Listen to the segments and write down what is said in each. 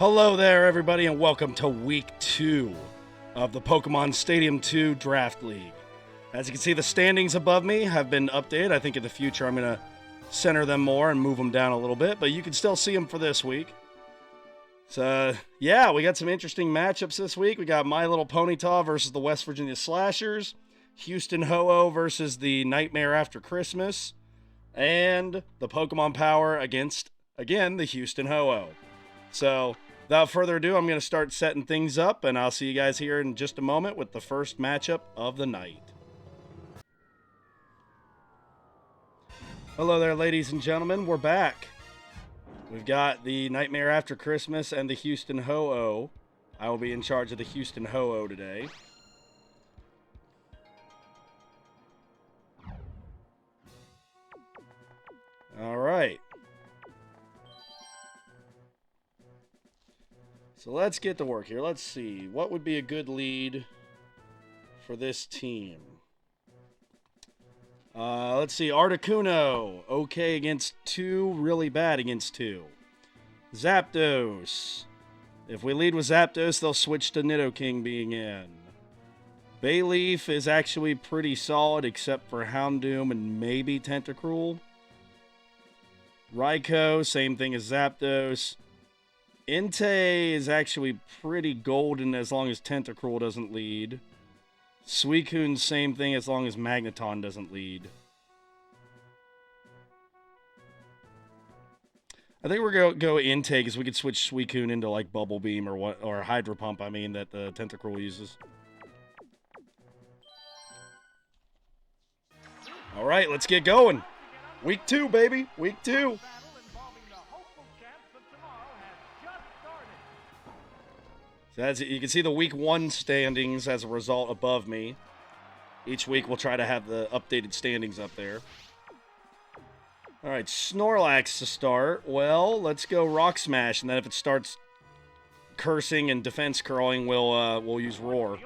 Hello there, everybody, and welcome to Week 2 of the Pokemon Stadium 2 Draft League. As you can see, the standings above me have been updated. I think in the future I'm going to center them more and move them down a little bit, but you can still see them for this week. So, yeah, we got some interesting matchups this week. We got My Little Ponyta versus the West Virginia Slashers, Houston Ho-Oh versus the Nightmare After Christmas, and the Pokemon Power against, again, the Houston Ho-Oh. So, without further ado, I'm going to start setting things up, and I'll see you guys here in just a moment with the first matchup of the night. Hello there, ladies and gentlemen. We're back. We've got the Nightmare After Christmas and the Houston Ho-Oh. I will be in charge of the Houston Ho-Oh today. All right. So let's get to work here. Let's see. What would be a good lead for this team? Let's see. Articuno. Okay against 2. Really bad against 2. Zapdos. If we lead with Zapdos, they'll switch to Nidoking being in. Bayleaf is actually pretty solid except for Houndoom and maybe Tentacruel. Raikou, same thing as Zapdos. Entei is actually pretty golden as long as Tentacruel doesn't lead. Suicune, same thing as long as Magneton doesn't lead. I think we're going to go Entei because we could switch Suicune into like Bubble Beam or Hydro Pump, I mean, that the Tentacruel uses. All right, let's get going. Week 2, baby. Week 2. So as you can see the Week 1 standings as a result above me. Each week we'll try to have the updated standings up there. All right, Snorlax to start. Well, let's go Rock Smash, and then if it starts cursing and defense curling, we'll use Roar.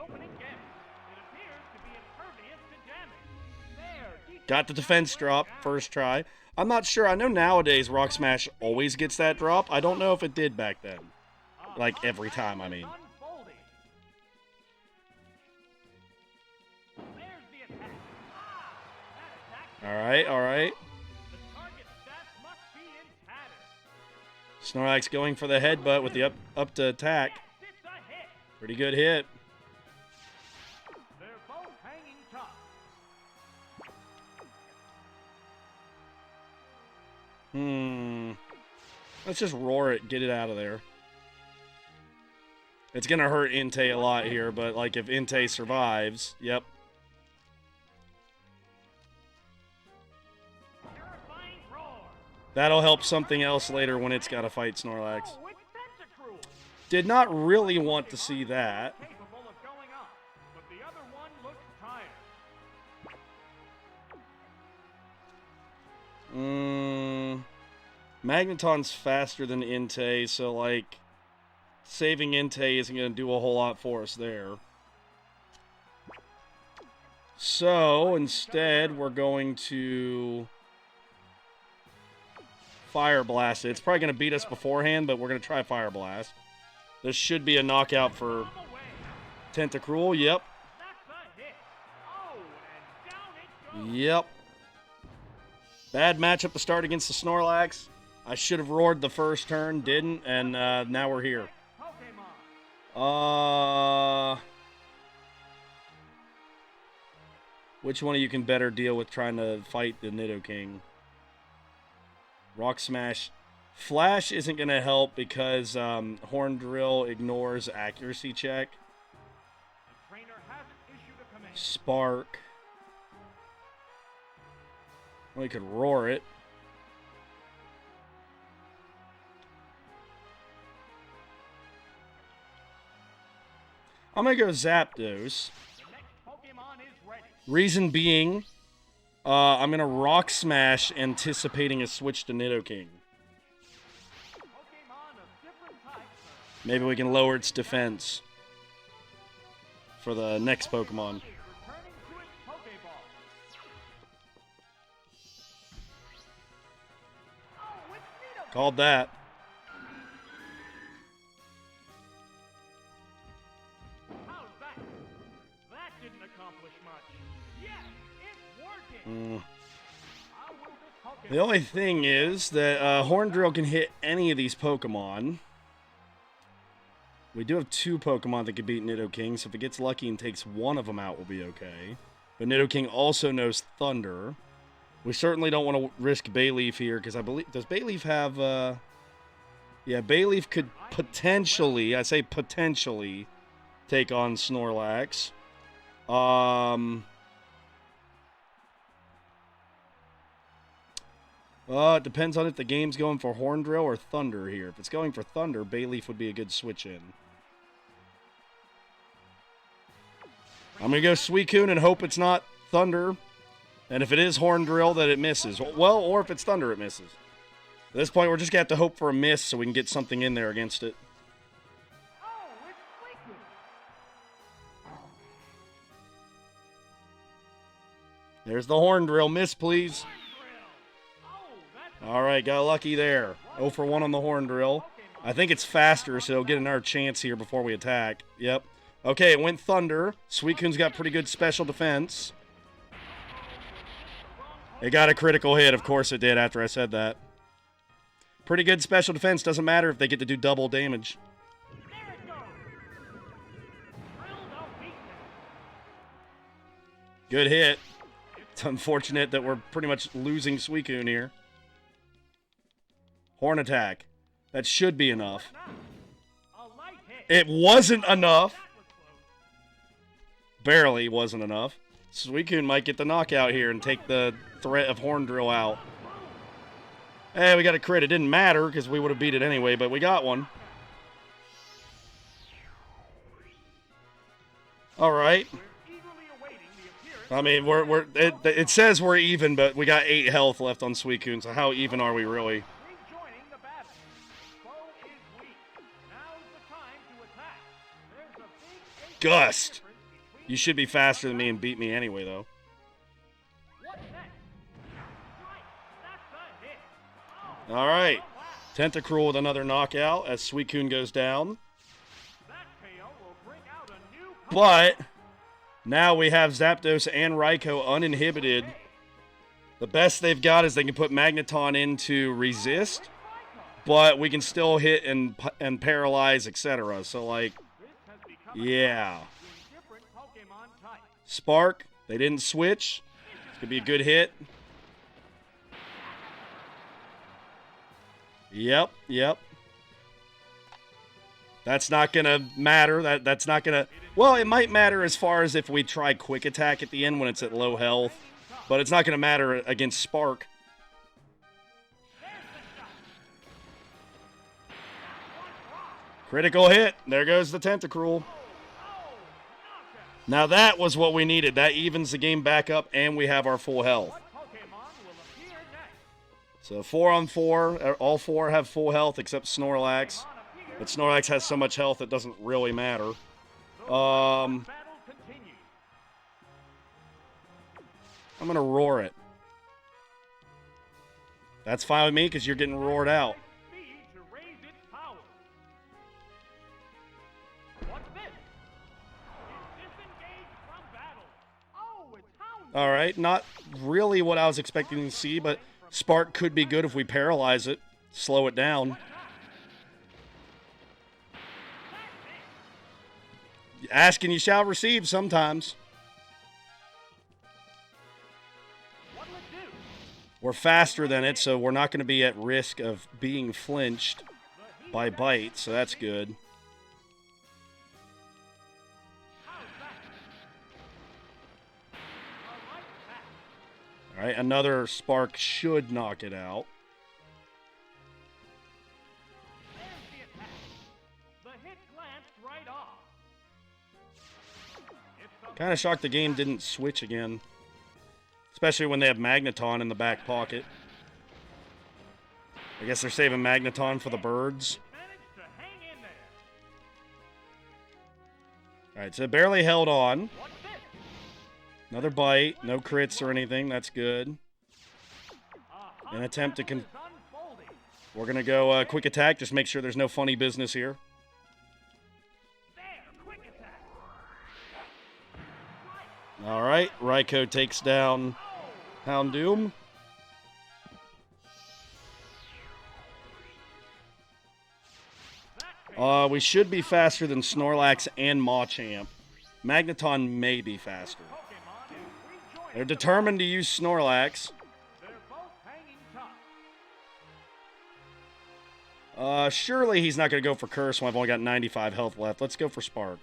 Got the defense drop, first try. I'm not sure. I know nowadays Rock Smash always gets that drop. I don't know if it did back then. Like, every time, I mean. Alright, alright. Snorlax going for the headbutt with the up to attack. Pretty good hit. Let's just roar it, get it out of there. It's going to hurt Entei a lot here, but like if Entei survives, yep. That'll help something else later when it's got to fight Snorlax. Did not really want to see that. Magneton's faster than Entei, so like saving Entei isn't going to do a whole lot for us there. So instead we're going to Fire Blast it. It's probably going to beat us beforehand, but we're going to try Fire Blast. This should be a knockout for Tentacruel. Yep. Yep. Bad matchup to start against the Snorlax. I should have roared the first turn, didn't, and now we're here. Which one of you can better deal with trying to fight the Nidoking? Rock Smash. Flash isn't going to help because Horn Drill ignores accuracy check. Spark. We could roar it. I'm going to go Zapdos. Reason being, I'm going to Rock Smash anticipating a switch to Nidoking. Maybe we can lower its defense for the next Pokemon. Called that. The only thing is that Horn Drill can hit any of these Pokemon. We do have 2 Pokemon that can beat Nidoking, so if it gets lucky and takes one of them out, we'll be okay. But Nidoking also knows Thunder. We certainly don't want to risk Bayleaf here, because I believe... Does Bayleaf have... Yeah, Bayleaf could potentially, I say potentially, take on Snorlax. It depends on if the game's going for Horn Drill or Thunder here. If it's going for Thunder, Bayleaf would be a good switch in. I'm going to go Suicune and hope it's not Thunder. And if it is Horn Drill, that it misses. Well, or if it's Thunder, it misses. At this point, we're just going to have to hope for a miss so we can get something in there against it. There's the Horn Drill. Miss, please. All right, got lucky there. 0 for 1 on the Horn Drill. I think it's faster, so it'll get another chance here before we attack. Yep. Okay, it went Thunder. Suicune's got pretty good special defense. It got a critical hit. Of course it did after I said that. Pretty good special defense. Doesn't matter if they get to do double damage. Good hit. It's unfortunate that we're pretty much losing Suicune here. Horn attack. That should be enough. It wasn't enough. Barely wasn't enough. Suicune might get the knockout here and take the threat of Horn Drill out. Hey, we got a crit. It didn't matter because we would have beat it anyway, but we got one. All right. I mean, it says we're even, but we got 8 health left on Suicune, so how even are we really? Gust! You should be faster than me and beat me anyway, though. Alright. Tentacruel with another knockout as Suicune goes down. But now we have Zapdos and Raikou uninhibited. The best they've got is they can put Magneton into resist, but we can still hit and paralyze, etc. So, like, yeah. Spark, they didn't switch. This could be a good hit. Yep. That's not going to matter. That's not going to... Well, it might matter as far as if we try Quick Attack at the end when it's at low health. But it's not going to matter against Spark. Critical hit. There goes the Tentacruel. Now that was what we needed. That evens the game back up, and we have our full health. So 4 on 4. All 4 have full health except Snorlax. But Snorlax has so much health it doesn't really matter. I'm going to roar it. That's fine with me because you're getting roared out. All right, not really what I was expecting to see, but Spark could be good if we paralyze it, slow it down. Ask and you shall receive sometimes. We're faster than it, so we're not going to be at risk of being flinched by Bite, so that's good. All right, another Spark should knock it out. Kind of shocked the game didn't switch again. Especially when they have Magneton in the back pocket. I guess they're saving Magneton for the birds. Alright, so it barely held on. Another bite. No crits or anything. That's good. An attempt to... We're going to go quick attack. Just make sure there's no funny business here. Alright, Raikou takes down Houndoom. We should be faster than Snorlax and Machamp. Magneton may be faster. They're determined to use Snorlax. Surely he's not going to go for Curse when I've only got 95 health left. Let's go for Spark.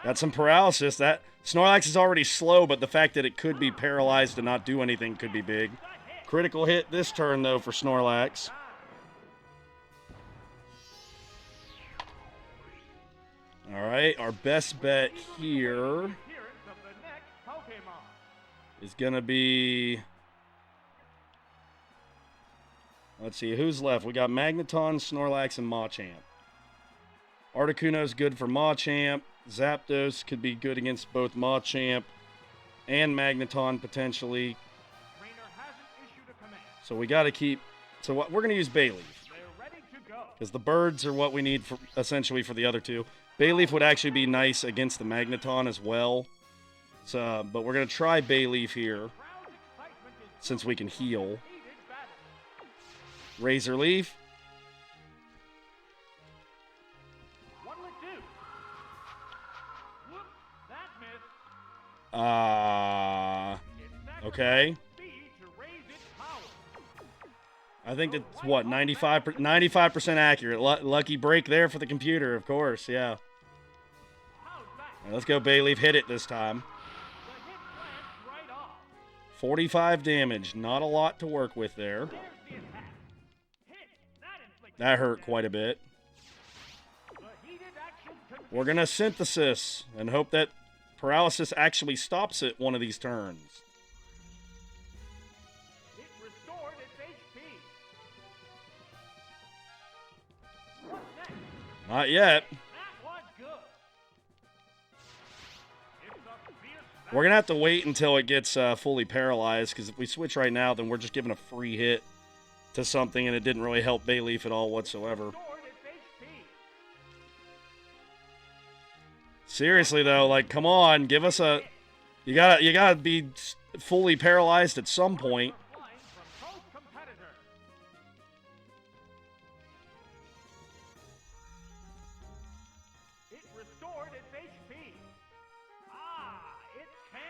Got some paralysis. That Snorlax is already slow, but the fact that it could be paralyzed and not do anything could be big. Critical hit this turn, though, for Snorlax. All right, our best bet here is going to be... Let's see, who's left? We got Magneton, Snorlax, and Machamp. Articuno's good for Machamp. Zapdos could be good against both Machamp and Magneton, potentially. So we got to keep... So what we're going to use Bayleaf. Because the birds are what we need for essentially for the other two. Bayleaf would actually be nice against the Magneton as well. So, but we're going to try Bayleaf here. Since we can heal. Razor Leaf. Okay. I think that's, what, 95% accurate. Lucky break there for the computer, of course, yeah. Right, let's go, Bayleaf. Hit it this time. 45 damage. Not a lot to work with there. That hurt quite a bit. We're going to Synthesis and hope that Paralysis actually stops it one of these turns. Not yet. We're going to have to wait until it gets fully paralyzed, because if we switch right now, then we're just giving a free hit to something, and it didn't really help Bayleaf at all whatsoever. Seriously, though, like, come on, give us a... You gotta be fully paralyzed at some point.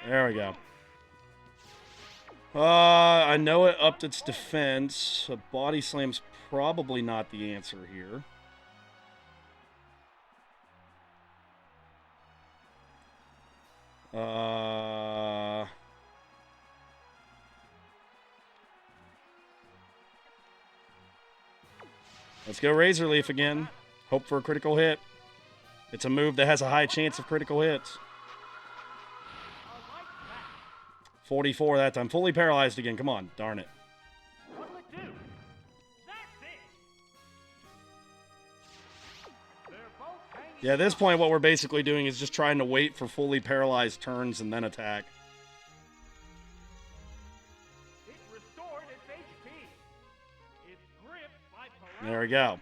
There we go. I know it upped its defense. A Body Slam's probably not the answer here. Let's go Razor Leaf again. Hope for a critical hit. It's a move that has a high chance of critical hits. 44 that time. Fully paralyzed again. Come on. Darn it. Yeah, at this point, what we're basically doing is just trying to wait for fully paralyzed turns and then attack. There we go.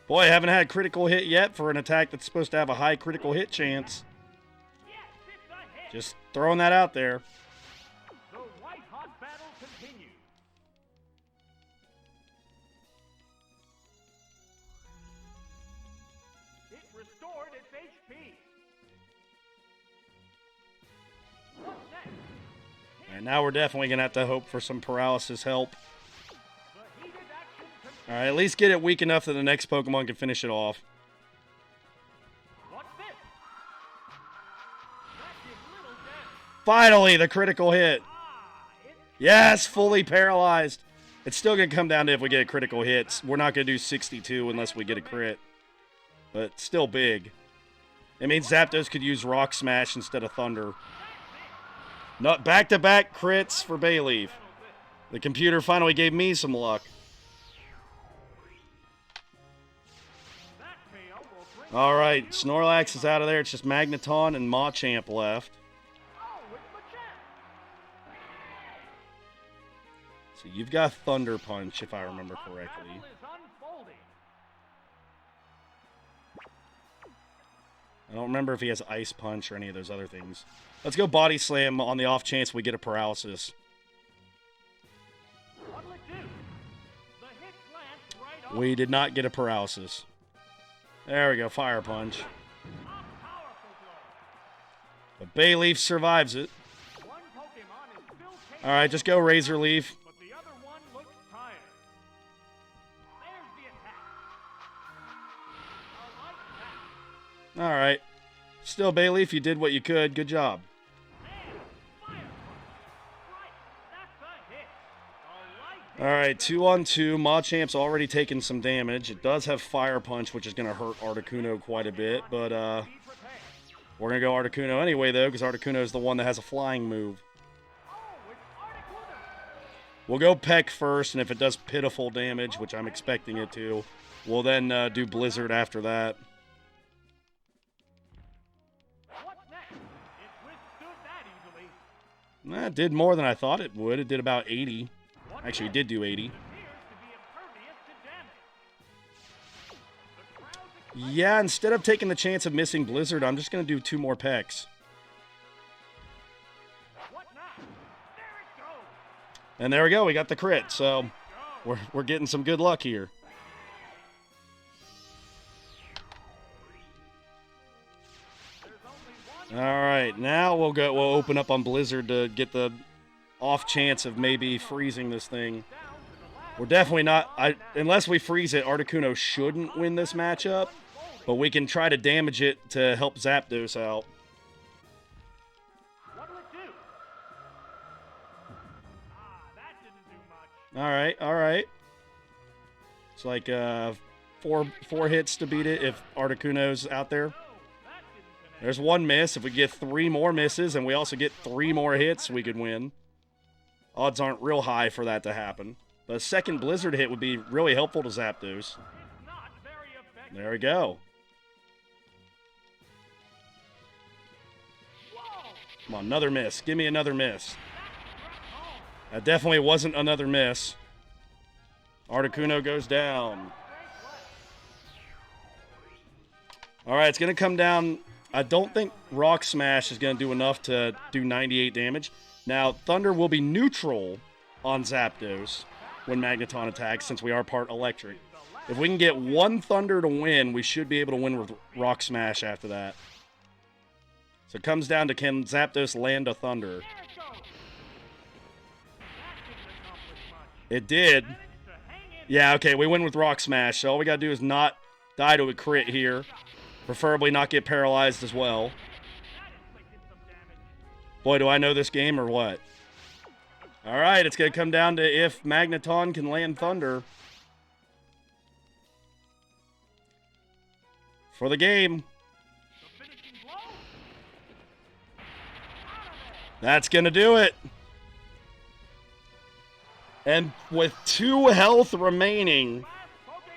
Boy, I haven't had a critical hit yet for an attack that's supposed to have a high critical hit chance. Just throwing that out there. The white-hot battle continues. It restored its HP. What's next? And now we're definitely going to have to hope for some paralysis help. All right, at least get it weak enough that the next Pokemon can finish it off. Finally, the critical hit. Yes, fully paralyzed. It's still going to come down to if we get critical hits. We're not going to do 62 unless we get a crit. But still big. It means Zapdos could use Rock Smash instead of Thunder. Not back-to-back crits for Bayleaf. The computer finally gave me some luck. All right, Snorlax is out of there. It's just Magneton and Machamp left. So you've got Thunder Punch, if I remember correctly. I don't remember if he has Ice Punch or any of those other things. Let's go Body Slam on the off chance we get a paralysis. We did not get a paralysis. There we go, Fire Punch. But Bayleaf survives it. Alright, just go Razor Leaf. Alright. Still, Bayleaf, you did what you could. Good job. Alright, 2-on-2. Machamp's already taken some damage. It does have Fire Punch, which is going to hurt Articuno quite a bit. But, we're going to go Articuno anyway, though, because Articuno is the one that has a flying move. We'll go Peck first, and if it does pitiful damage, which I'm expecting it to, we'll then do Blizzard after that. That did more than I thought it would. It did about 80. Actually, it did do 80. Yeah, instead of taking the chance of missing Blizzard, I'm just going to do 2 more Pecks. And there we go. We got the crit. So we're getting some good luck here. All right, now we'll open up on Blizzard to get the off chance of maybe freezing this thing. We're definitely not, unless we freeze it, Articuno shouldn't win this matchup, but we can try to damage it to help Zapdos out. All right. It's like 4 hits to beat it if Articuno's out there. There's 1 miss. If we get 3 more misses and we also get 3 more hits, we could win. Odds aren't real high for that to happen. But a second Blizzard hit would be really helpful to Zapdos. There we go. Come on, another miss. Give me another miss. That definitely wasn't another miss. Articuno goes down. All right, it's going to come down. I don't think Rock Smash is going to do enough to do 98 damage. Now, Thunder will be neutral on Zapdos when Magneton attacks, since we are part electric. If we can get 1 Thunder to win, we should be able to win with Rock Smash after that. So it comes down to, can Zapdos land a Thunder? It did. Yeah, okay, we win with Rock Smash, so all we got to do is not die to a crit here. Preferably not get paralyzed as well. Boy, do I know this game or what? Alright, it's going to come down to if Magneton can land Thunder. For the game. That's going to do it. And with 2 health remaining,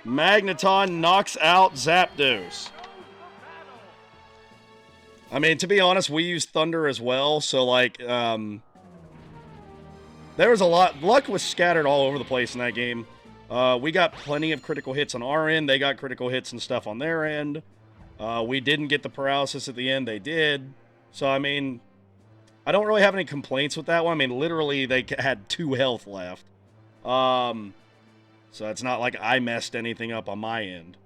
Magneton knocks out Zapdos. I mean, to be honest, we used Thunder as well, so, like, there was a lot. Luck was scattered all over the place in that game. We got plenty of critical hits on our end. They got critical hits and stuff on their end. We didn't get the paralysis at the end. They did. So, I mean, I don't really have any complaints with that one. I mean, literally, they had 2 health left. So it's not like I messed anything up on my end.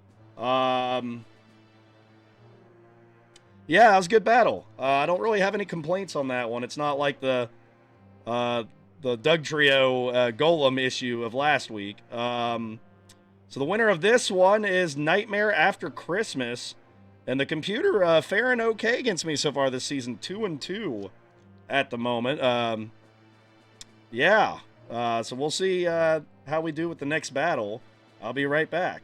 Yeah, that was a good battle. I don't really have any complaints on that one. It's not like the Dugtrio Golem issue of last week. So the winner of this one is Nightmare After Christmas. And the computer faring okay against me so far this season. 2-2 at the moment. Yeah. So we'll see how we do with the next battle. I'll be right back.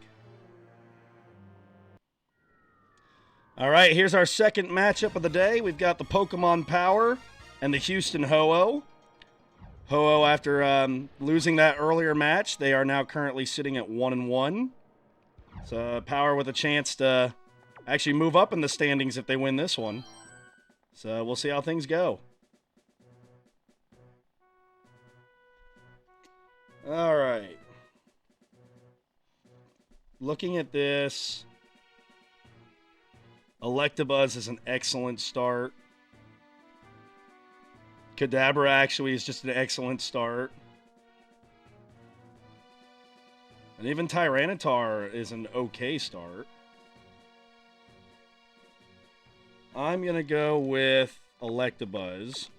All right, here's our second matchup of the day. We've got the Pokemon Power and the Houston Ho-Oh. Ho-Oh, after losing that earlier match, they are now currently sitting at 1-1. So Power with a chance to actually move up in the standings if they win this one. So we'll see how things go. All right. Looking at this, Electabuzz is an excellent start. Kadabra actually is just an excellent start. And even Tyranitar is an okay start. I'm going to go with Electabuzz.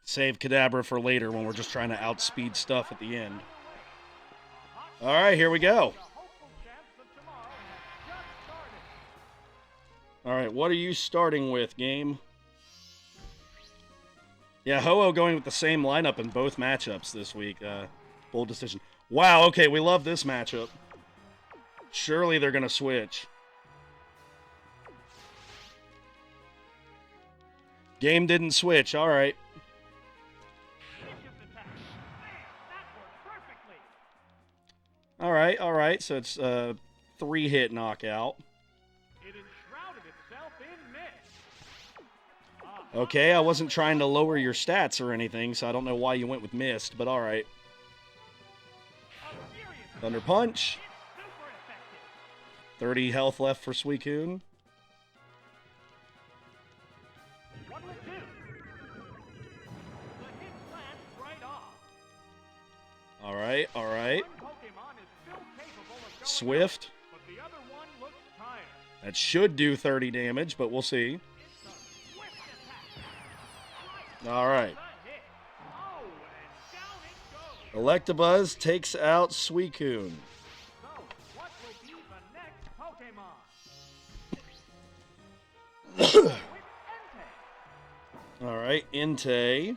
Save Kadabra for later when we're just trying to outspeed stuff at the end. All right, here we go. All right, what are you starting with, game? Yeah, Ho-Oh going with the same lineup in both matchups this week. Bold decision. Wow, okay, we love this matchup. Surely they're going to switch. Game didn't switch. All right. All right. So it's a 3-hit knockout. Okay, I wasn't trying to lower your stats or anything, so I don't know why you went with Mist, but all right. Thunder Punch. 30 health left for Suicune. All right, all right. Swift. That should do 30 damage, but we'll see. All right. Electabuzz takes out Suicune. All right, Entei.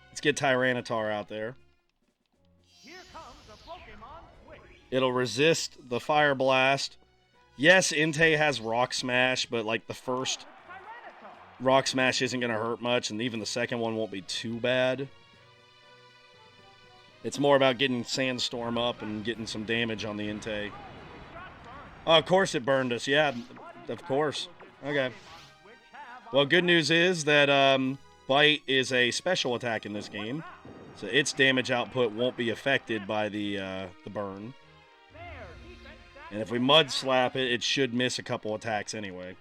Let's get Tyranitar out there. It'll resist the Fire Blast. Yes, Entei has Rock Smash, but like the first Rock Smash isn't going to hurt much, and even the second one won't be too bad. It's more about getting Sandstorm up and getting some damage on the Entei. Oh, of course it burned us. Yeah, of course. Okay. Well, good news is that Bite is a special attack in this game, so its damage output won't be affected by the burn. And if we Mud Slap it, it should miss a couple attacks anyway.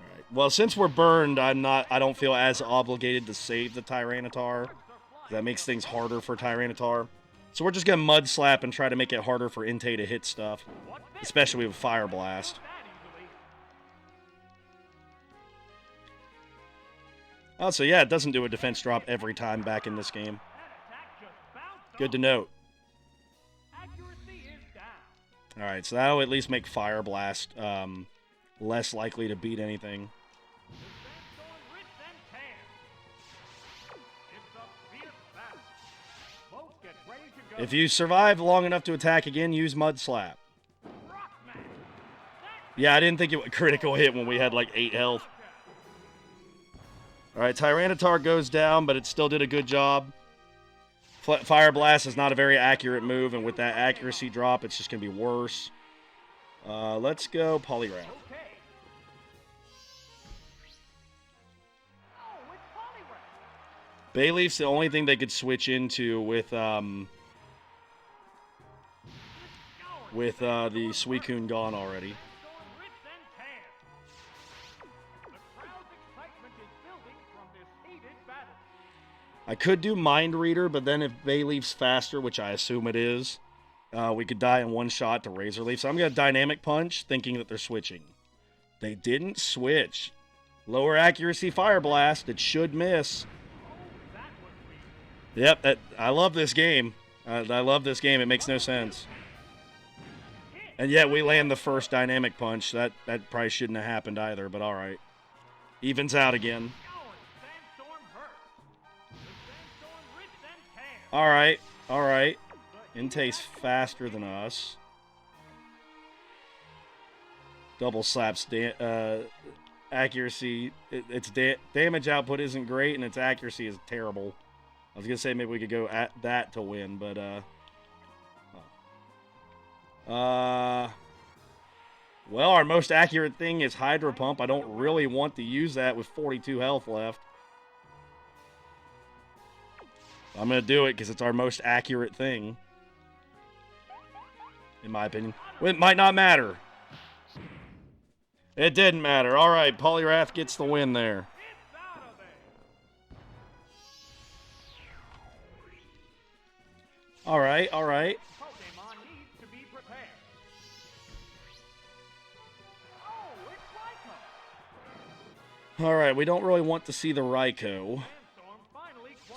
Alright. Well, since we're burned, I don't feel as obligated to save the Tyranitar. That makes things harder for Tyranitar. So we're just going to Mud Slap and try to make it harder for Entei to hit stuff. Especially with Fire Blast. Oh, so yeah, it doesn't do a defense drop every time back in this game. Good to note. Alright, so that'll at least make Fire Blast less likely to beat anything. If you survive long enough to attack again, use Mud Slap. Yeah, I didn't think it would critical hit when we had like 8 health. Alright, Tyranitar goes down, but it still did a good job. Fire Blast is not a very accurate move, and with that accuracy drop, it's just going to be worse. Let's go Poliwrath. Bayleaf's the only thing they could switch into with the Suicune gone already. I could do Mind Reader, but then if Bayleaf's faster, which I assume it is, we could die in one shot to Razor Leaf. So I'm going to Dynamic Punch, thinking that they're switching. They didn't switch. Lower accuracy Fire Blast. It should miss. Yep, I love this game. I love this game. It makes no sense. And yet we land the first Dynamic Punch. That probably shouldn't have happened either, but all right. Evens out again. All right, all right. Entei's faster than us. Double slaps accuracy. Its damage output isn't great, and its accuracy is terrible. I was gonna say maybe we could go at that to win, but Well, our most accurate thing is Hydro Pump. I don't really want to use that with 42 health left. I'm going to do it because it's our most accurate thing. In my opinion. It might not matter. It didn't matter. All right, Poliwrath gets the win there. All right, all right. All right, we don't really want to see the Raikou.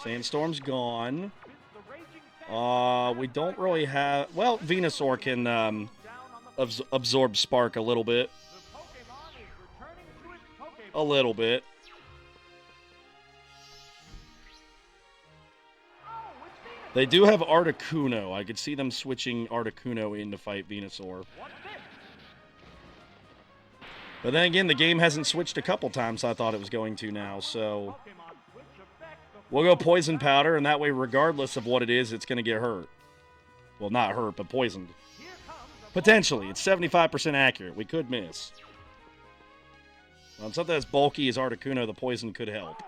Sandstorm's gone. We don't really have... Well, Venusaur can absorb Spark a little bit. A little bit. They do have Articuno. I could see them switching Articuno in to fight Venusaur. But then again, the game hasn't switched a couple times I thought it was going to now, so... We'll go Poison Powder, and that way, regardless of what it is, it's going to get hurt. Well, not hurt, but poisoned. Potentially. It's 75% accurate. We could miss. On something as bulky as Articuno, the poison could help.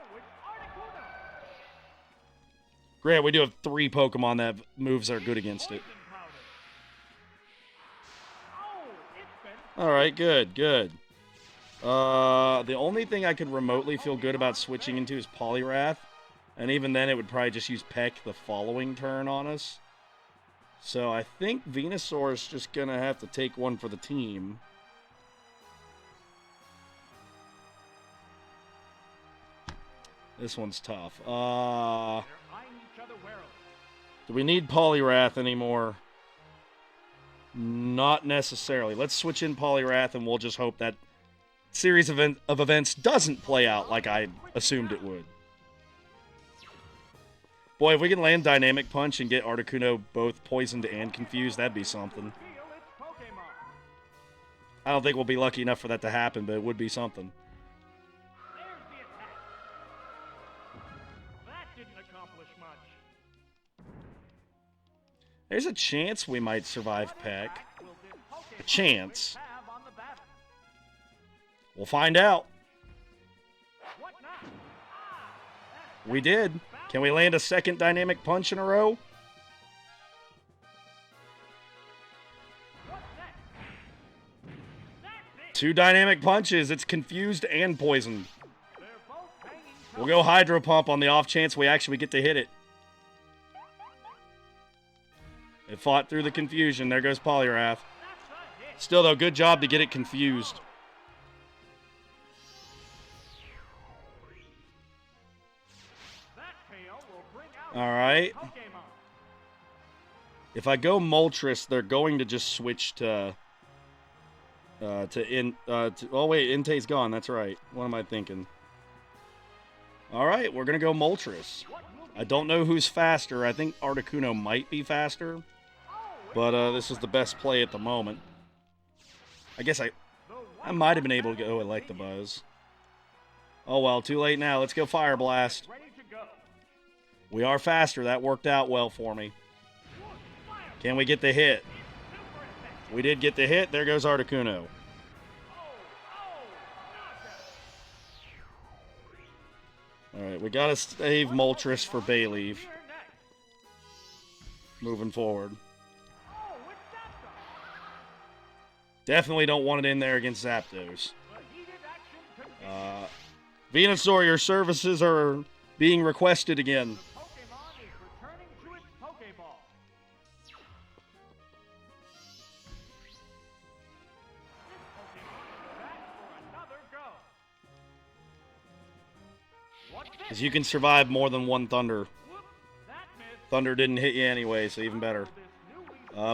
Great, we do have 3 Pokemon that have moves that are good against it. Alright, good, good. The only thing I could remotely feel good about switching into is Poliwrath. And even then, it would probably just use Peck the following turn on us. So I think Venusaur is just going to have to take one for the team. This one's tough. Do we need Poliwrath anymore? Not necessarily. Let's switch in Poliwrath, and we'll just hope that series of events doesn't play out like I assumed it would. Boy, if we can land Dynamic Punch and get Articuno both poisoned and confused, that'd be something. I don't think we'll be lucky enough for that to happen, but it would be something. There's a chance we might survive Peck. A chance. We'll find out. We did. Can we land a second Dynamic Punch in a row? Two Dynamic Punches. It's confused and poisoned. We'll go Hydro Pump on the off chance we actually get to hit it. It fought through the confusion. There goes Poliwrath. Still, though, good job to get it confused. Alright. If I go Moltres, they're going to just switch to... oh, wait, Entei's gone. That's right. What am I thinking? Alright, we're going to go Moltres. I don't know who's faster. I think Articuno might be faster. But this is the best play at the moment. I guess I might have been able to go Electabuzz. Oh well, too late now. Let's go Fire Blast. We are faster. That worked out well for me. Can we get the hit? We did get the hit. There goes Articuno. Alright, we gotta save Moltres for Bayleaf. Moving forward. Definitely don't want it in there against Zapdos. Venusaur, your services are being requested again. Because you can survive more than one Thunder. Thunder didn't hit you anyway, so even better.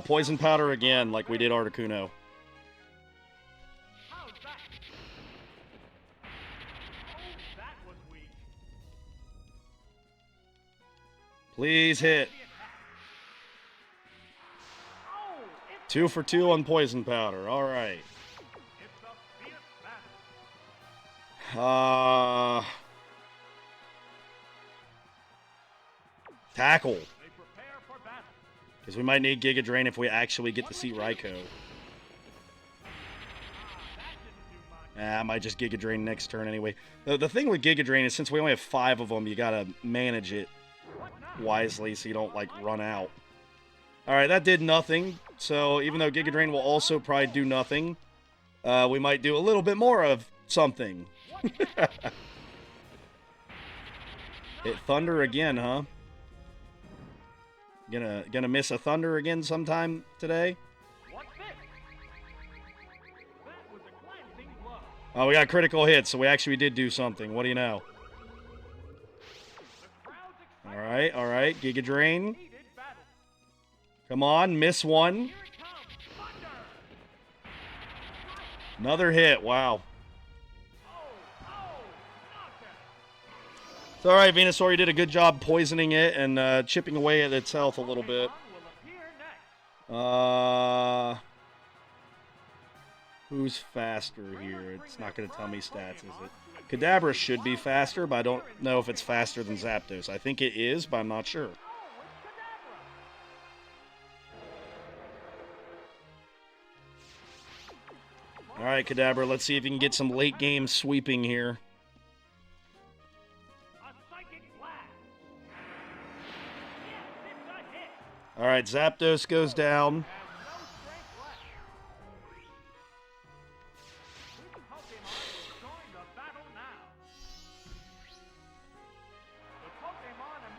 Poison Powder again, like we did Articuno. Please hit. 2 for 2 on Poison Powder. All right. Tackle. Because we might need Giga Drain if we actually get to see Raikou. I might just Giga Drain next turn anyway. The thing with Giga Drain is since we only have 5 of them, you gotta manage it wisely so you don't, like, run out. Alright, that did nothing. So even though Giga Drain will also probably do nothing, we might do a little bit more of something. Hit Thunder again, huh? Gonna miss a Thunder again sometime today? Oh, we got critical hits, so we actually did do something. What do you know? Alright, alright. Giga Drain. Come on, miss one. Another hit, wow. It's alright, Venusaur, you did a good job poisoning it and chipping away at its health a little bit. Who's faster here? It's not going to tell me stats, is it? Kadabra should be faster, but I don't know if it's faster than Zapdos. I think it is, but I'm not sure. Alright, Kadabra, let's see if you can get some late game sweeping here. Alright, Zapdos goes down.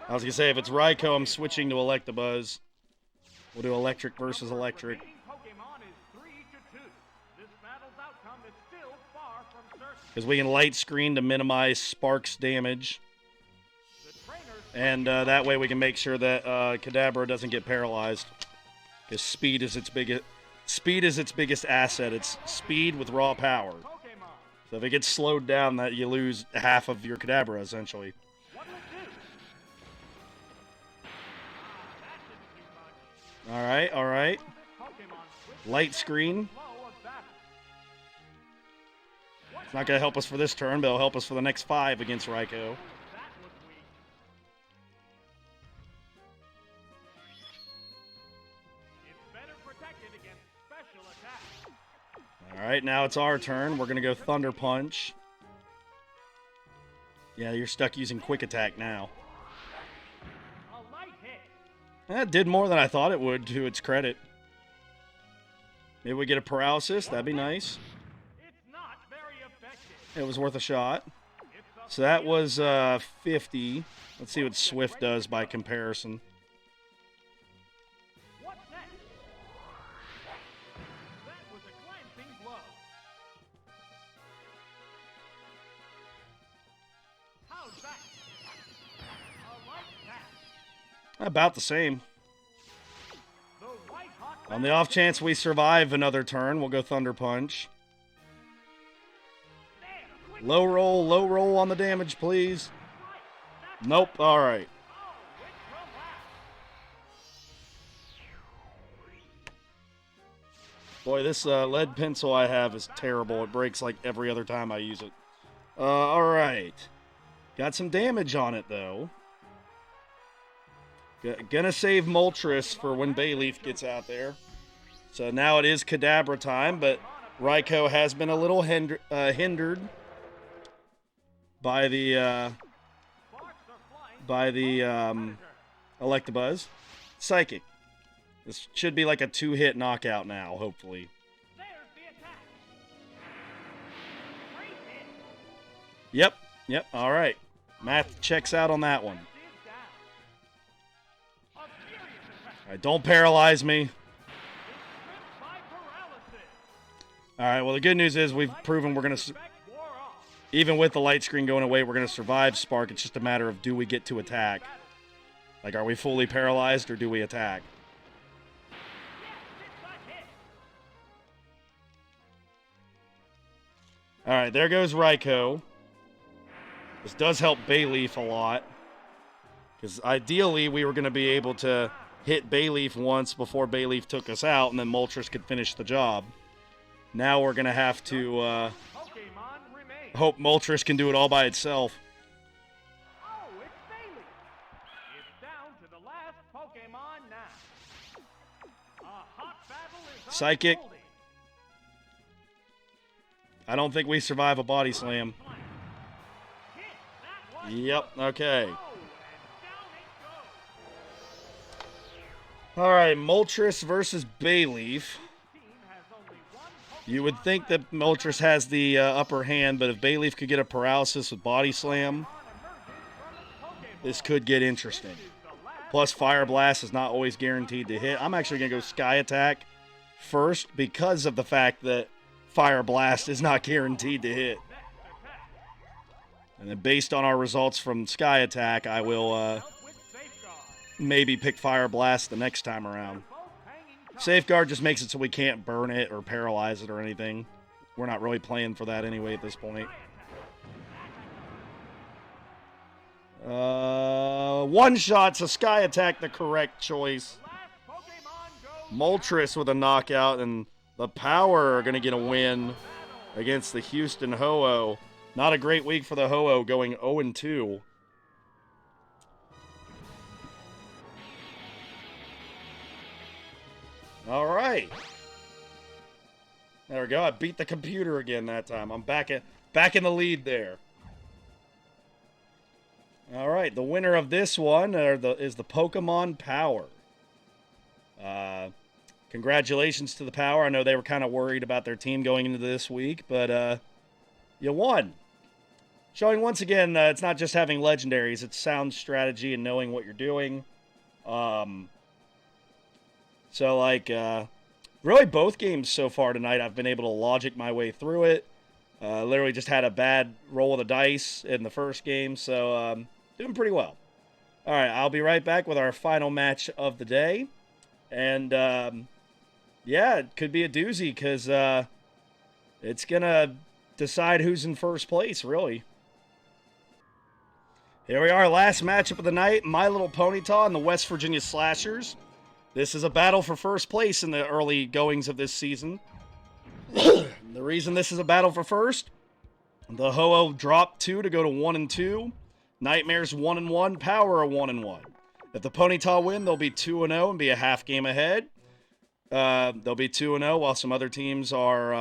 I was going to say, if it's Raikou, I'm switching to Electabuzz. We'll do Electric versus Electric. Because we can Light Screen to minimize Spark's damage. And that way we can make sure that Kadabra doesn't get paralyzed. Because speed is its biggest asset. It's speed with raw power. So if it gets slowed down, that you lose half of your Kadabra, essentially. Alright, alright. Light Screen. It's not going to help us for this turn, but it'll help us for the next 5 against Raikou. Alright, now it's our turn. We're going to go Thunder Punch. Yeah, you're stuck using Quick Attack now. That did more than I thought it would, to its credit. Maybe we get a Paralysis. That'd be nice. It was worth a shot. So that was 50. Let's see what Swift does by comparison. About the same. On the off chance we survive another turn, we'll go Thunder Punch. Low roll on the damage, please. Nope, alright. Boy, this lead pencil I have is terrible. It breaks like every other time I use it. Alright. Got some damage on it, though. Gonna save Moltres for when Bayleaf gets out there. So now it is Kadabra time, but Raikou has been a little hindered by the Electabuzz. Psychic. This should be like a 2-hit knockout now, hopefully. Yep, all right. Math checks out on that one. All right, don't paralyze me. All right, well, the good news is we've proven we're going to, even with the light screen going away, we're going to survive Spark. It's just a matter of, do we get to attack? Like, are we fully paralyzed or do we attack? All right, there goes Raikou. This does help Bayleaf a lot. Because ideally, we were going to be able to hit Bayleaf once before Bayleaf took us out, and then Moltres could finish the job. Now we're going to have to hope Moltres can do it all by itself. Psychic. I don't think we survive a body slam. Yep, okay. Alright, Moltres versus Bayleaf. You would think that Moltres has the upper hand, but if Bayleaf could get a paralysis with body slam, this could get interesting. Plus, Fire Blast is not always guaranteed to hit. I'm actually going to go Sky Attack first because of the fact that Fire Blast is not guaranteed to hit. And then based on our results from Sky Attack, I will maybe pick Fire Blast the next time around. Safeguard just makes it so we can't burn it or paralyze it or anything. We're not really playing for that anyway at this point. One shot, so Sky Attack the correct choice. Moltres with a knockout, and the Power are going to get a win against the Houston Ho-Oh. Not a great week for the Ho-Oh, going 0-2. All right. There we go. I beat the computer again that time. I'm back in the lead there. All right. The winner of this one is the Pokemon Power. Congratulations to the Power. I know they were kind of worried about their team going into this week, but you won. Showing once again, it's not just having legendaries. It's sound strategy and knowing what you're doing. So, like, really both games so far tonight, I've been able to logic my way through it. Literally just had a bad roll of the dice in the first game, so doing pretty well. All right, I'll be right back with our final match of the day. And, yeah, it could be a doozy because it's going to decide who's in first place, really. Here we are, last matchup of the night. My Little Ponyta and the West Virginia Slashers. This is a battle for first place in the early goings of this season. The reason this is a battle for first, the Ho-Oh dropped 2 to go to 1-2. Nightmares 1-1, Power 1-1. If the Ponyta win, they'll be 2-0 and be a half game ahead. They'll be 2-0 while some other teams are...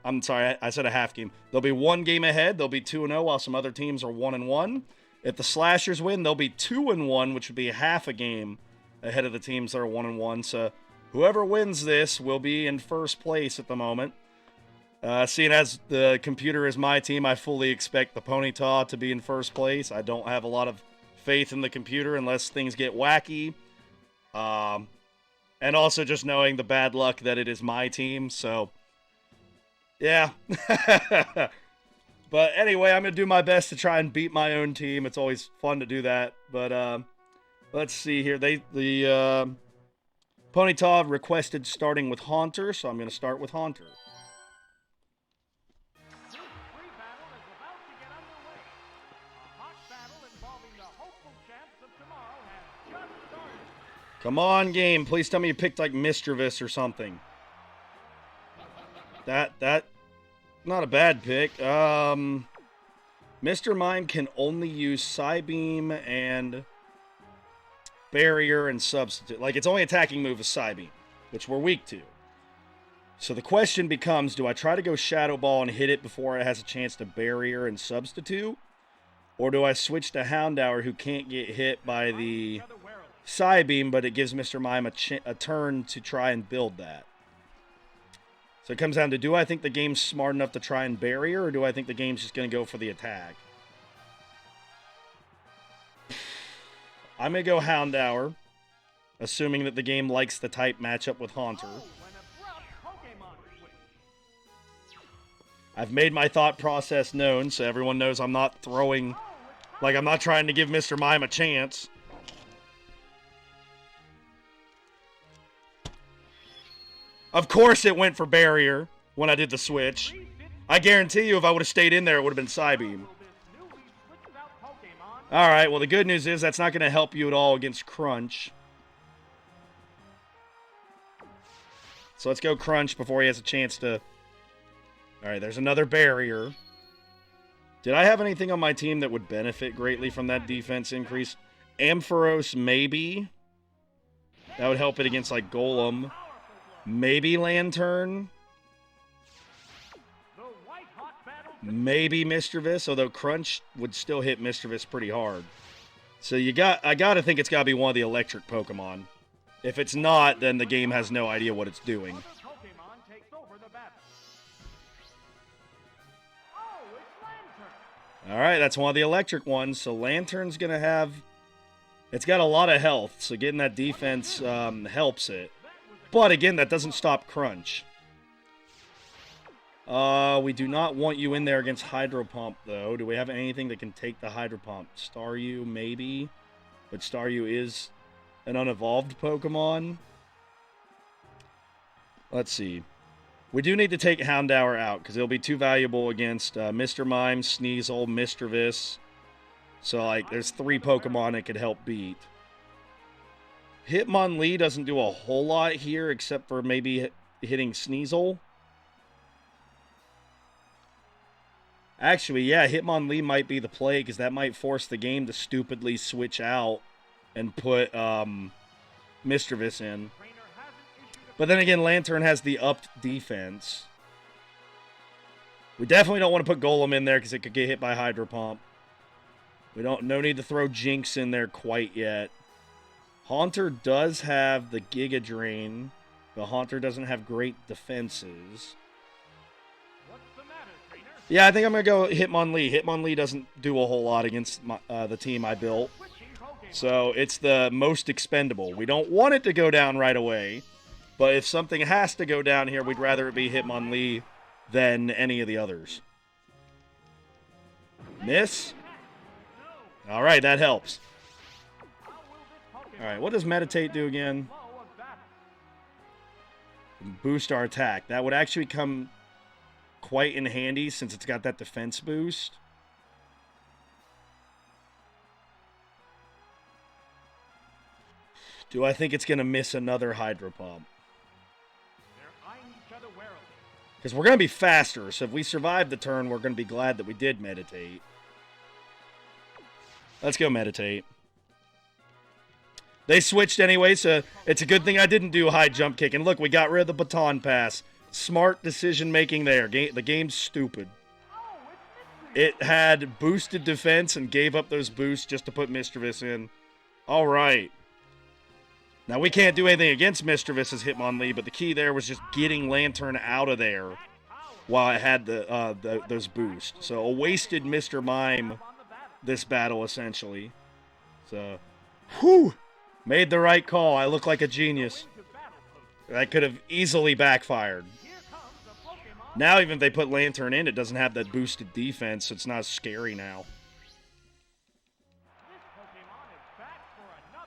I'm sorry, I said a half game. They'll be 1 game ahead. They'll be 2-0 while some other teams are 1-1. If the Slashers win, they'll be 2-1, which would be half a game ahead of the teams that are 1-1. So whoever wins this will be in first place at the moment. Seeing as the computer is my team, I fully expect the Ponyta to be in first place. I don't have a lot of faith in the computer unless things get wacky. And also just knowing the bad luck that it is my team. So, yeah. But anyway, I'm going to do my best to try and beat my own team. It's always fun to do that. But let's see here. The Ponyta requested starting with Haunter, so I'm going to start with Haunter. Come on, game. Please tell me you picked, like, Mischievous or something. That, not a bad pick. Mr. Mime can only use Psybeam and Barrier and Substitute. Like, its only attacking move is Psybeam, which we're weak to. So the question becomes, do I try to go Shadow Ball and hit it before it has a chance to Barrier and Substitute? Or do I switch to Houndour, who can't get hit by the Psybeam, but it gives Mr. Mime a turn to try and build that? So it comes down to, do I think the game's smart enough to try and Barrier, or do I think the game's just going to go for the attack? I'm going to go Houndour, assuming that the game likes the type matchup with Haunter. I've made my thought process known, so everyone knows I'm not throwing... Like, I'm not trying to give Mr. Mime a chance. Of course it went for Barrier when I did the switch. I guarantee you if I would have stayed in there, it would have been Psybeam. Alright, well the good news is that's not going to help you at all against Crunch. So let's go Crunch before he has a chance to... Alright, there's another Barrier. Did I have anything on my team that would benefit greatly from that defense increase? Ampharos, maybe. That would help it against, like, Golem. Maybe Lantern. Maybe Mischievous, although Crunch would still hit Mischievous pretty hard. So I gotta think it's gotta be one of the electric Pokemon. If it's not, then the game has no idea what it's doing. Alright, that's one of the electric ones. So Lantern's gonna have... It's got a lot of health, so getting that defense helps it. But again, that doesn't stop Crunch. We do not want you in there against Hydro Pump, though. Do we have anything that can take the Hydro Pump? Staryu, maybe. But Staryu is an unevolved Pokemon. Let's see. We do need to take Houndour out, because it'll be too valuable against Mr. Mime, Sneasel, Mischievous. So, like, there's 3 Pokemon it could help beat. Hitmonlee doesn't do a whole lot here, except for maybe hitting Sneasel. Actually, yeah, Hitmonlee might be the play, because that might force the game to stupidly switch out and put Mischievous in. But then again, Lantern has the upped defense. We definitely don't want to put Golem in there, because it could get hit by Hydro Pump. No need to throw Jinx in there quite yet. Haunter does have the Giga Drain, but Haunter doesn't have great defenses. Yeah, I think I'm going to go Hitmonlee. Hitmonlee doesn't do a whole lot against the team I built. So it's the most expendable. We don't want it to go down right away. But if something has to go down here, we'd rather it be Hitmonlee than any of the others. Miss? Alright, that helps. Alright, what does Meditate do again? Boost our attack. That would actually come quite in handy since it's got that defense boost. Do I think it's going to miss another Hydro Pump? Because we're going to be faster, so if we survive the turn, we're going to be glad that we did Meditate. Let's go Meditate. They switched anyway, so it's a good thing I didn't do high jump kick. And look, we got rid of the baton pass. Smart decision-making there. The game's stupid. It had boosted defense and gave up those boosts just to put Mischievous in. All right. Now, we can't do anything against Mischievous as Hitmonlee, but the key there was just getting Lantern out of there while I had those boosts. So, a wasted Mr. Mime this battle, essentially. So, whew! Made the right call. I look like a genius. That could have easily backfired. Now, even if they put Lantern in, it doesn't have that boosted defense, so it's not as scary now.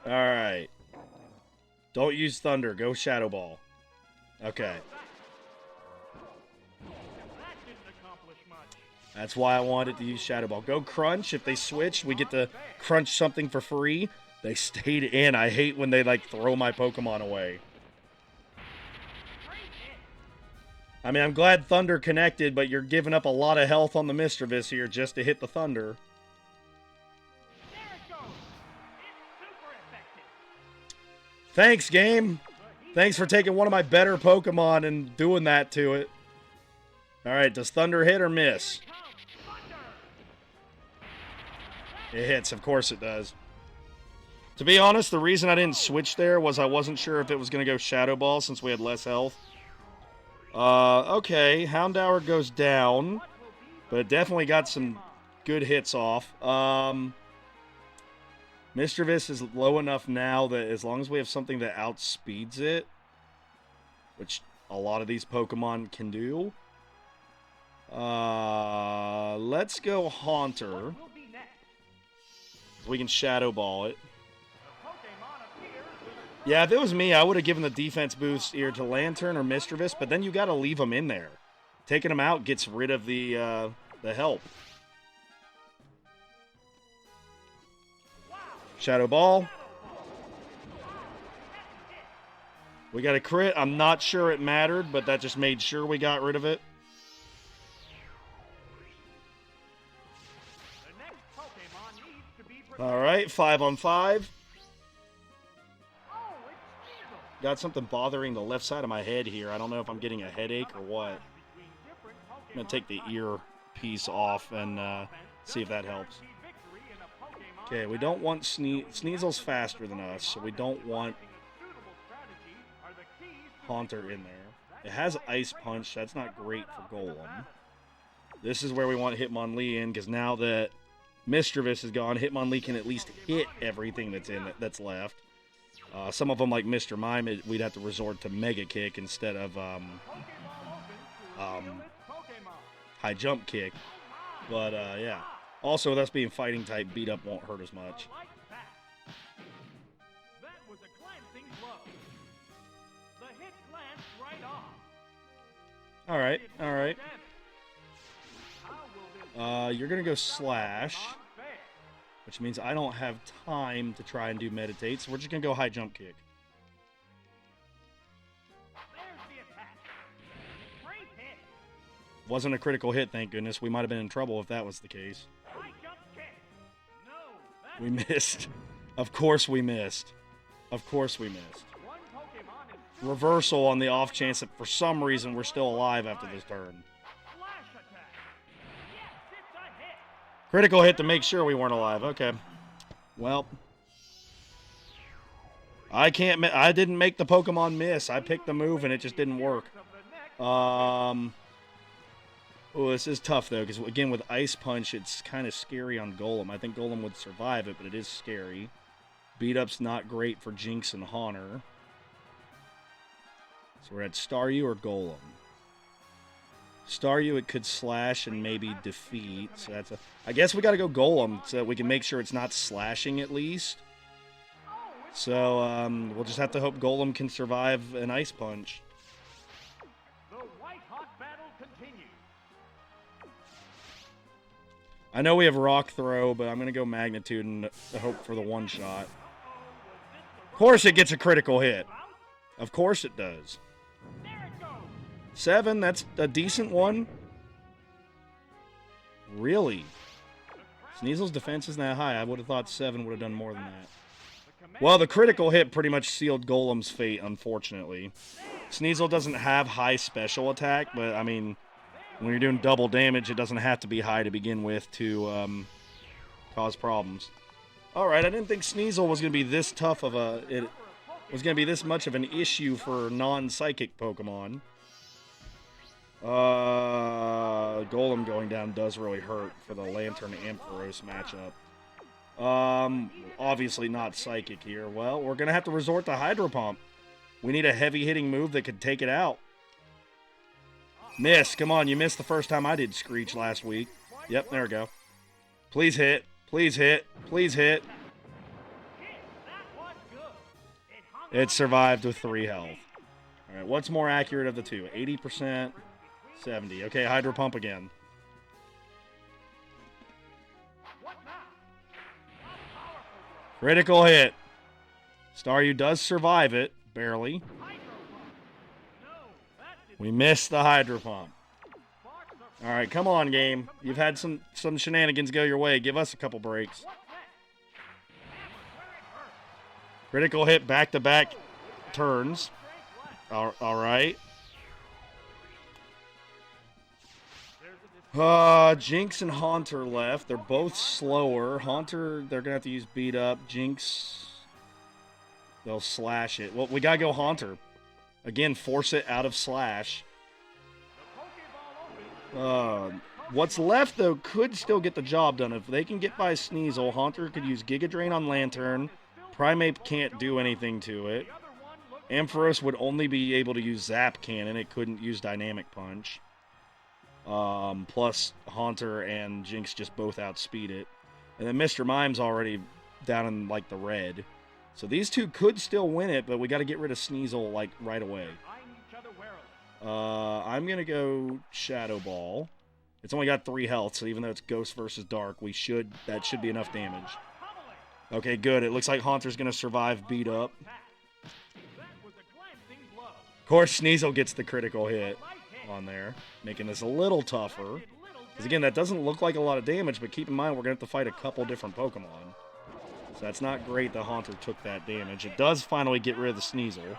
Alright. Don't use Thunder. Go Shadow Ball. Okay. That's why I wanted to use Shadow Ball. Go Crunch. If they switch, we get to crunch something for free. They stayed in. I hate when they, like, throw my Pokemon away. I mean, I'm glad Thunder connected, but you're giving up a lot of health on the Mischievous here just to hit the Thunder. Thanks, game. Thanks for taking one of my better Pokemon and doing that to it. Alright, does Thunder hit or miss? It hits, of course it does. To be honest, the reason I didn't switch there was I wasn't sure if it was going to go Shadow Ball since we had less health. Okay, Houndour goes down, but it definitely got some good hits off. Mischievous is low enough now that as long as we have something that outspeeds it, which a lot of these Pokemon can do, let's go Haunter. We can Shadow Ball it. Yeah, if it was me, I would have given the defense boost either to Lantern or Mischievous, but then you got to leave them in there. Taking them out gets rid of the help. Shadow Ball. We got a crit. I'm not sure it mattered, but that just made sure we got rid of it. All right, 5 on 5. got something bothering the left side of my head here. I don't know if I'm getting a headache or what. I'm going to take the ear piece off and see if that helps. Okay, we don't want Sneasel's faster than us, so we don't want Haunter in there. It has Ice Punch. That's not great for Golem. This is where we want Hitmonlee in, because now that Mischievous is gone, Hitmonlee can at least hit everything that's left. Some of them, like Mr. Mime, we'd have to resort to Mega Kick instead of High Jump Kick. But, yeah. Also, with us being Fighting type, Beat Up won't hurt as much. Alright, alright. You're going to go Slash, which means I don't have time to try and do Meditate, so we're just going to go High Jump Kick. Wasn't a critical hit, thank goodness. We might have been in trouble if that was the case. We missed. Of course we missed. Of course we missed. Reversal on the off chance that for some reason we're still alive after this turn. Critical hit to make sure we weren't alive. Okay. Well. I didn't make the Pokemon miss. I picked the move and it just didn't work. Oh, this is tough though, because again with Ice Punch, it's kind of scary on Golem. I think Golem would survive it, but it is scary. Beat Up's not great for Jinx and Haunter. So we're at Staryu or Golem. Staryu, it could Slash and maybe defeat. So that's I guess we got to go Golem so that we can make sure it's not slashing at least. So we'll just have to hope Golem can survive an Ice Punch. I know we have Rock Throw, but I'm going to go Magnitude and hope for the one shot. Of course it gets a critical hit. Of course it does. 7, that's a decent one. Really? Sneasel's defense isn't that high. I would have thought 7 would have done more than that. Well, the critical hit pretty much sealed Golem's fate, unfortunately. Sneasel doesn't have high special attack, but, I mean, when you're doing double damage, it doesn't have to be high to begin with to cause problems. Alright, I didn't think Sneasel was going to be this tough of a... It was going to be this much of an issue for non-psychic Pokemon. Golem going down does really hurt for the Lantern Ampharos matchup. Obviously not Psychic here. Well, we're going to have to resort to Hydro Pump. We need a heavy-hitting move that could take it out. Miss. Come on, you missed the first time I did Screech last week. Yep, there we go. Please hit. Please hit. Please hit. It survived with 3 health. All right, what's more accurate of the two? 80%, 70. Okay, Hydro Pump again. Critical hit. Staryu does survive it, barely. We missed the Hydro Pump. All right, come on, game. You've had some shenanigans go your way. Give us a couple breaks. Critical hit back-to-back turns. All right. Jinx and Haunter left. They're both slower. Haunter, they're going to have to use Beat Up. Jinx, they'll Slash it. Well, we got to go Haunter. Again, force it out of Slash. What's left, though, could still get the job done. If they can get by Sneasel, Haunter could use Giga Drain on Lantern. Primeape can't do anything to it. Ampharos would only be able to use Zap Cannon. It couldn't use Dynamic Punch. Plus, Haunter and Jinx just both outspeed it. And then Mr. Mime's already down in, like, the red. So these two could still win it, but we got to get rid of Sneasel, like, right away. I'm going to go Shadow Ball. It's only got 3 health, so even though it's Ghost versus Dark, that should be enough damage. Okay, good. It looks like Haunter's going to survive Beat Up. Of course, Sneasel gets the critical hit on there, making this a little tougher. Because, again, that doesn't look like a lot of damage, but keep in mind we're going to have to fight a couple different Pokemon. So that's not great that Haunter took that damage. It does finally get rid of the Sneasel.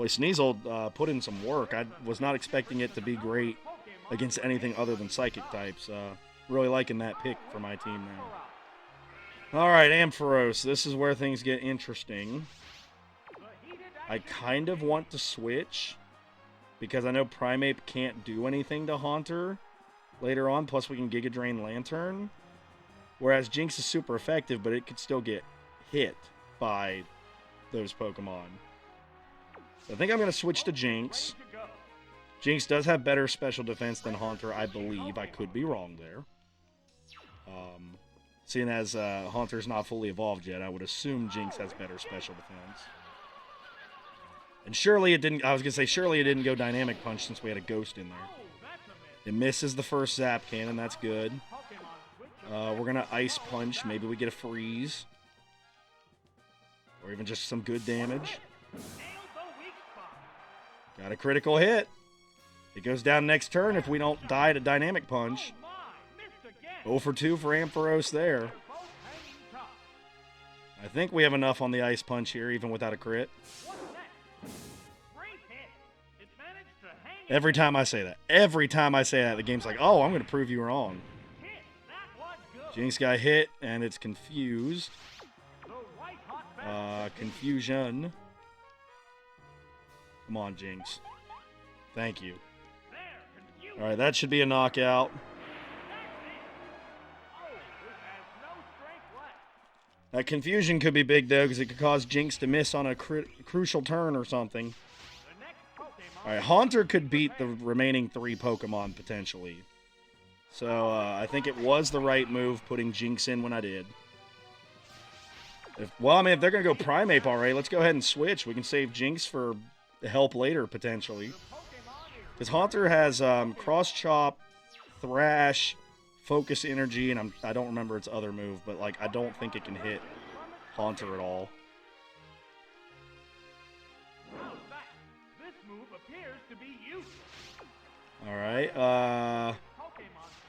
Boy, Sneasel put in some work. I was not expecting it to be great against anything other than Psychic types. Really liking that pick for my team now. All right, Ampharos. This is where things get interesting. I kind of want to switch because I know Primeape can't do anything to Haunter later on. Plus, we can Giga Drain Lantern. Whereas Jinx is super effective, but it could still get hit by those Pokemon. So I think I'm going to switch to Jinx. Jinx does have better special defense than Haunter, I believe. I could be wrong there. Seeing as Haunter's not fully evolved yet, I would assume Jinx has better special defense. And surely it didn't... I was going to say, surely it didn't go Dynamic Punch since we had a Ghost in there. It misses the first Zap Cannon. That's good. We're going to Ice Punch. Maybe we get a Freeze. Or even just some good damage. Got a critical hit. It goes down next turn if we don't die to Dynamic Punch. 0 for 2 for Ampharos there. I think we have enough on the Ice Punch here, even without a crit. Every time I say that, the game's like, oh, I'm going to prove you wrong. Jinx got hit, and it's confused. Confusion. Come on, Jinx. Thank you. All right, that should be a knockout. That confusion could be big, though, because it could cause Jinx to miss on a crucial turn or something. All right, Haunter could beat the remaining 3 Pokemon, potentially. So, I think it was the right move putting Jinx in when I did. If they're going to go Primeape already, let's go ahead and switch. We can save Jinx for help later, potentially. Because Haunter has Cross Chop, Thrash, Focus Energy, and I don't remember its other move, but I don't think it can hit Haunter at all. All right,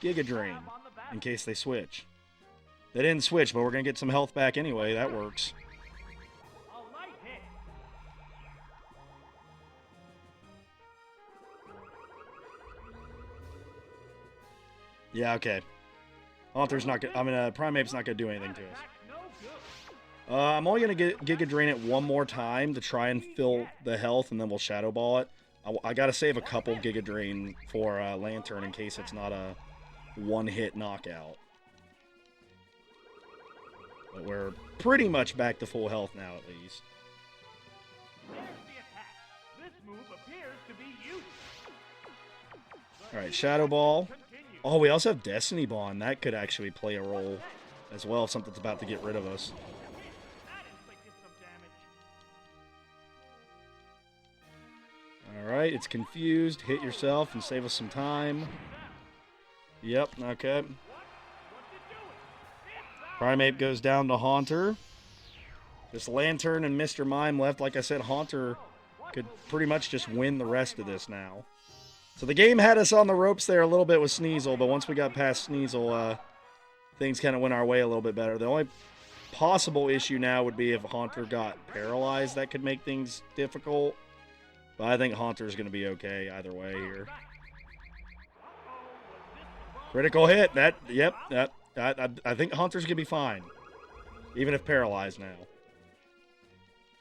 Giga Drain, in case they switch. They didn't switch, but we're going to get some health back anyway. That works. Yeah, okay. Haunter's not gonna, Primeape's not going to do anything to us. I'm only going to Giga Drain it one more time to try and fill the health, and then we'll Shadow Ball it. I got to save a couple Giga Drain for Lantern in case it's not a one-hit knockout. But we're pretty much back to full health now, at least. Alright, Shadow Ball. Oh, we also have Destiny Bond. That could actually play a role as well if something's about to get rid of us. Alright, it's confused. Hit yourself and save us some time. Yep, okay. Primeape goes down to Haunter. Just Lantern and Mr. Mime left. Like I said, Haunter could pretty much just win the rest of this now. So the game had us on the ropes there a little bit with Sneasel, but once we got past Sneasel, things kind of went our way a little bit better. The only possible issue now would be if Haunter got paralyzed. That could make things difficult. But I think Haunter's going to be okay either way here. Critical hit. I think Haunter's going to be fine. Even if paralyzed now.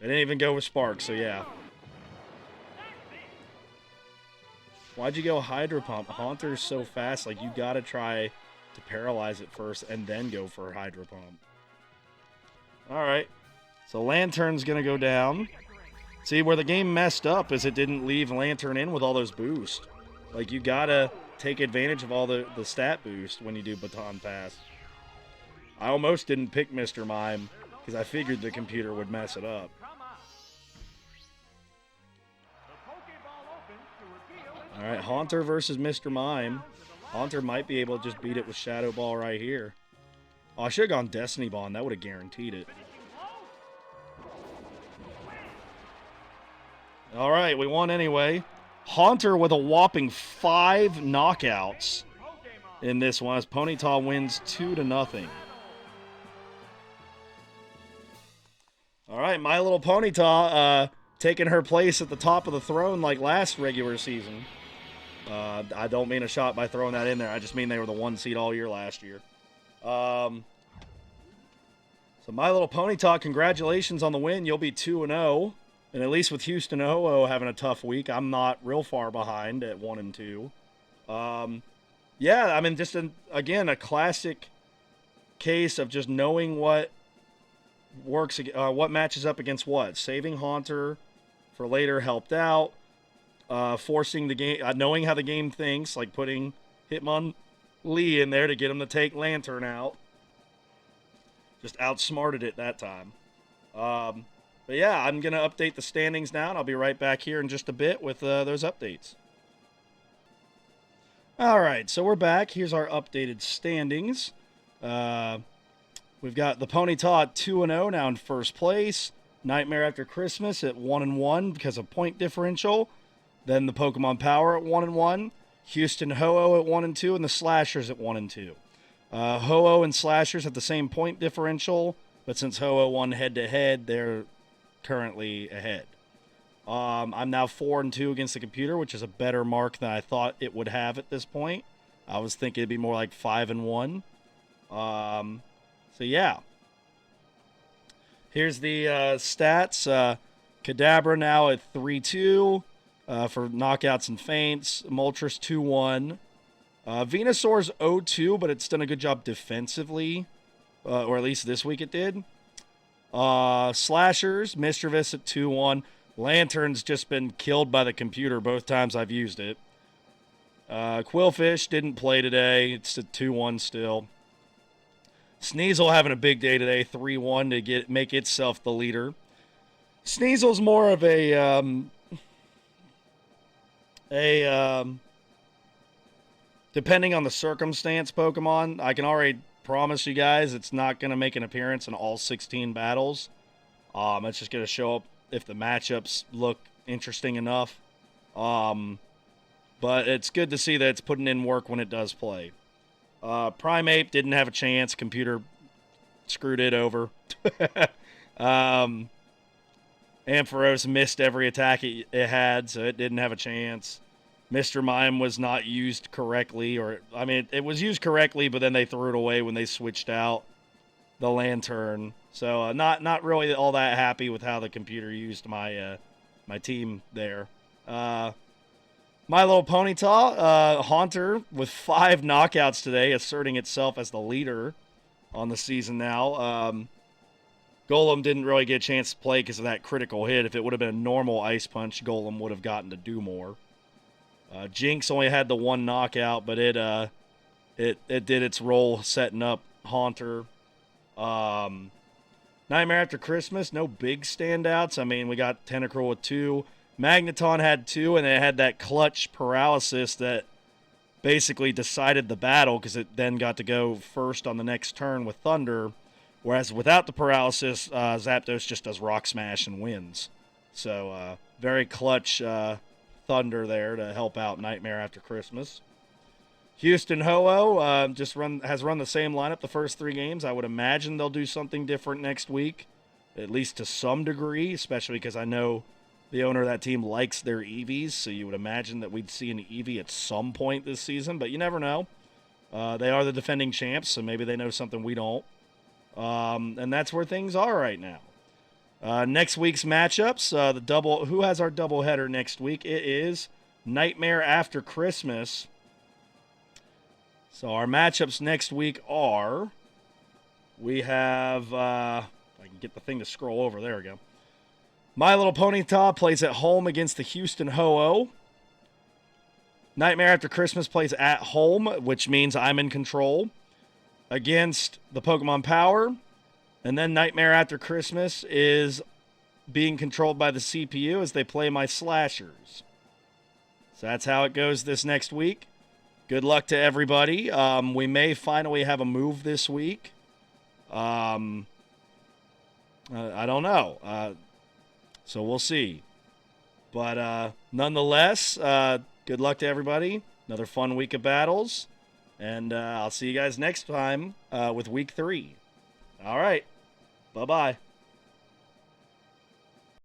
They didn't even go with Spark, so yeah. Why'd you go Hydro Pump? Haunter's so fast, you got to try to paralyze it first and then go for Hydro Pump. Alright. So Lantern's going to go down. See, where the game messed up is it didn't leave Lantern in with all those boosts. You got to take advantage of all the stat boost when you do Baton Pass. I almost didn't pick Mr. Mime because I figured the computer would mess it up. Alright, Haunter versus Mr. Mime. Haunter might be able to just beat it with Shadow Ball right here. Oh, I should have gone Destiny Bond. That would have guaranteed it. Alright, we won anyway. Haunter with a whopping 5 knockouts in this one as Ponyta wins 2-0. Alright, My Little Ponyta taking her place at the top of the throne like last regular season. I don't mean a shot by throwing that in there. I just mean they were the 1 seed all year last year. So My Little Ponyta, congratulations on the win. You'll be 2-0. And at least with Houston Ho-Oh having a tough week, I'm not real far behind at 1-2. Yeah, I mean, just again, a classic case of just knowing what works, what matches up against what. Saving Haunter for later helped out. Forcing the game, knowing how the game thinks, like putting Hitmonlee in there to get him to take Lantern out. Just outsmarted it that time. But yeah, I'm going to update the standings now, and I'll be right back here in just a bit with those updates. All right, so we're back. Here's our updated standings. We've got the Ponyta at 2-0 now in first place. Nightmare After Christmas at 1-1 because of point differential. Then the Pokemon Power at 1-1. Houston Ho-Oh at 1-2, and the Slashers at 1-2. Ho-Oh and Slashers have the same point differential, but since Ho-Oh won head-to-head, they're currently ahead. I'm now 4-2 against the computer, which is a better mark than I thought it would have at this point. I was thinking it'd be more like 5-1. So yeah. Here's the stats. Kadabra now at 3-2 for knockouts and feints. Moltres 2-1. Venusaur's 0-2, but it's done a good job defensively, or at least this week it did. Slashers, Mischievous at 2-1. Lantern's just been killed by the computer both times I've used it. Quillfish didn't play today. It's at 2-1 still. Sneasel having a big day today, 3-1 to make itself the leader. Sneasel's more of a depending on the circumstance Pokemon. I can already promise you guys it's not going to make an appearance in all 16 battles. It's just going to show up if the matchups look interesting enough. But it's good to see that it's putting in work when it does play. Primeape didn't have a chance. Computer screwed it over. Ampharos missed every attack it had, so it didn't have a chance. Mr. Mime was not used correctly, it was used correctly, but then they threw it away when they switched out the Lantern. So not really all that happy with how the computer used my my team there. My Little Ponyta, Haunter with 5 knockouts today, asserting itself as the leader on the season now. Golem didn't really get a chance to play because of that critical hit. If it would have been a normal Ice Punch, Golem would have gotten to do more. Jinx only had the 1 knockout, but it did its role setting up Haunter. Nightmare After Christmas, no big standouts. I mean, we got Tentacruel with 2. Magneton had 2, and it had that clutch paralysis that basically decided the battle because it then got to go first on the next turn with Thunder. Whereas without the paralysis, Zapdos just does Rock Smash and wins. So very clutch Thunder there to help out Nightmare After Christmas. Houston Ho-Oh has run the same lineup the first 3 games. I would imagine they'll do something different next week, at least to some degree, especially because I know the owner of that team likes their Eevees, so you would imagine that we'd see an Eevee at some point this season, but you never know. They are the defending champs, so maybe they know something we don't. And that's where things are right now. Next week's matchups, who has our doubleheader next week? It is Nightmare After Christmas. So our matchups next week are, we have, if I can get the thing to scroll over, there we go. My Little Ponyta plays at home against the Houston Ho-Oh. Nightmare After Christmas plays at home, which means I'm in control, against the Pokemon Power. And then Nightmare After Christmas is being controlled by the CPU as they play my Slashers. So that's how it goes this next week. Good luck to everybody. We may finally have a move this week. I don't know. So we'll see. But nonetheless, good luck to everybody. Another fun week of battles. And I'll see you guys next time with week 3. All right. Bye-bye.